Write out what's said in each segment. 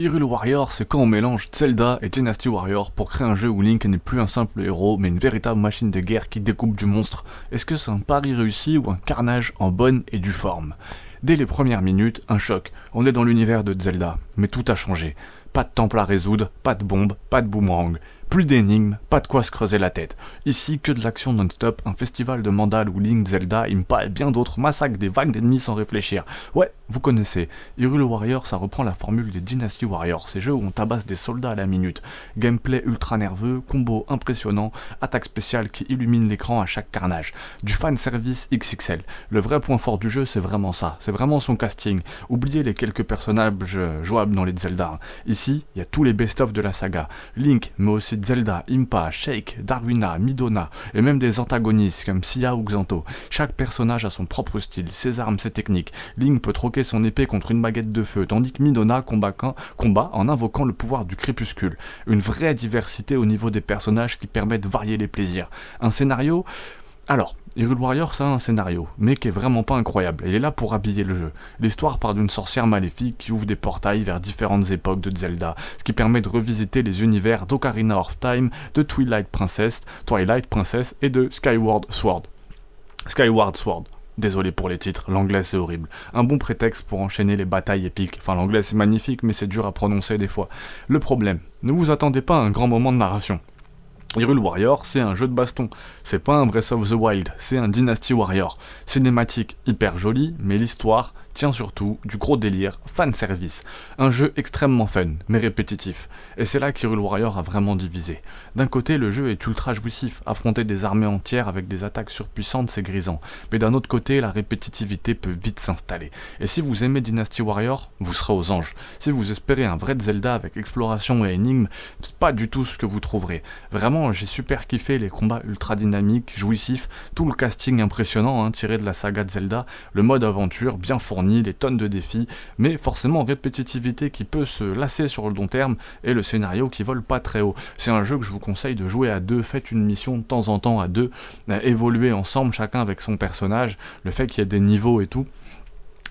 Hyrule Warriors, c'est quand on mélange Zelda et Dynasty Warriors pour créer un jeu où Link n'est plus un simple héros, mais une véritable machine de guerre qui découpe du monstre. Est-ce que c'est un pari réussi ou un carnage en bonne et due forme? Dès les premières minutes, un choc. On est dans l'univers de Zelda, mais tout a changé. Pas de temple à résoudre, pas de bombes, pas de boomerang. Plus d'énigmes, pas de quoi se creuser la tête. Ici, que de l'action non-stop, un festival de mandales où Link, Zelda, Impa et bien d'autres massacrent des vagues d'ennemis sans réfléchir. Ouais, vous connaissez. Hyrule Warriors, ça reprend la formule des Dynasty Warriors, ces jeux où on tabasse des soldats à la minute. Gameplay ultra nerveux, combo impressionnant, attaque spéciale qui illumine l'écran à chaque carnage. Du fanservice XXL. Le vrai point fort du jeu, c'est vraiment ça. C'est vraiment son casting. Oubliez les quelques personnages jouables dans les Zelda. Ici, il y a tous les best-of de la saga. Link, mais aussi Zelda, Impa, Sheik, Darwina, Midona, et même des antagonistes comme Sia ou Xanto. Chaque personnage a son propre style, ses armes, ses techniques. Link peut troquer son épée contre une baguette de feu, tandis que Midona combat en invoquant le pouvoir du crépuscule. Une vraie diversité au niveau des personnages qui permet de varier les plaisirs. Un scénario... Alors, Hyrule Warriors a un scénario, mais qui est vraiment pas incroyable, il est là pour habiller le jeu. L'histoire part d'une sorcière maléfique qui ouvre des portails vers différentes époques de Zelda, ce qui permet de revisiter les univers d'Ocarina of Time, de Twilight Princess et de Skyward Sword. Désolé pour les titres, l'anglais c'est horrible. Un bon prétexte pour enchaîner les batailles épiques. Enfin, l'anglais c'est magnifique, mais c'est dur à prononcer des fois. Le problème, ne vous attendez pas à un grand moment de narration. Hyrule Warriors, c'est un jeu de baston. C'est pas un Breath of the Wild, c'est un Dynasty Warrior. Cinématique hyper jolie, mais l'histoire tient surtout du gros délire, fanservice. Un jeu extrêmement fun, mais répétitif. Et c'est là qu'Hyrule Warriors a vraiment divisé. D'un côté, le jeu est ultra jouissif. Affronter des armées entières avec des attaques surpuissantes, c'est grisant. Mais d'un autre côté, la répétitivité peut vite s'installer. Et si vous aimez Dynasty Warriors, vous serez aux anges. Si vous espérez un vrai Zelda avec exploration et énigmes, c'est pas du tout ce que vous trouverez. Vraiment, j'ai super kiffé les combats ultra dynamiques, jouissifs, tout le casting impressionnant tiré de la saga de Zelda, le mode aventure bien fourni, les tonnes de défis, mais forcément répétitivité qui peut se lasser sur le long terme et le scénario qui vole pas très haut. C'est un jeu que je vous conseille de jouer à deux, faites une mission de temps en temps à deux, évoluer ensemble, chacun avec son personnage, le fait qu'il y ait des niveaux et tout.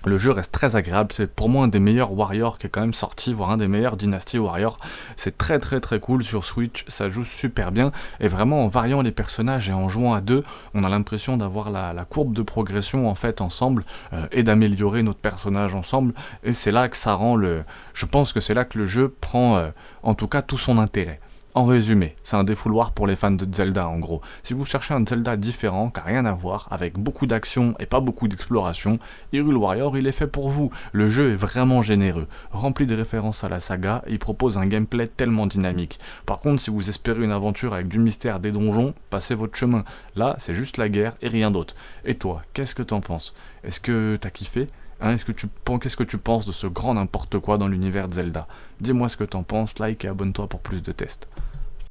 Le jeu reste très agréable, c'est pour moi un des meilleurs Warriors qui est quand même sorti, voire un des meilleurs Dynasty Warriors. C'est très cool sur Switch, ça joue super bien, et vraiment en variant les personnages et en jouant à deux, on a l'impression d'avoir la courbe de progression en fait ensemble, et d'améliorer notre personnage ensemble, et c'est là que ça rend je pense que c'est là que le jeu prend en tout cas tout son intérêt. En résumé, c'est un défouloir pour les fans de Zelda en gros. Si vous cherchez un Zelda différent, qui n'a rien à voir, avec beaucoup d'action et pas beaucoup d'exploration, Hyrule Warriors il est fait pour vous. Le jeu est vraiment généreux, rempli de références à la saga, et il propose un gameplay tellement dynamique. Par contre, si vous espérez une aventure avec du mystère, des donjons, passez votre chemin. Là, c'est juste la guerre et rien d'autre. Et toi, qu'est-ce que t'en penses? Est-ce que t'as kiffé? Qu'est-ce que tu penses de ce grand n'importe quoi dans l'univers de Zelda? Dis-moi ce que t'en penses, like et abonne-toi pour plus de tests.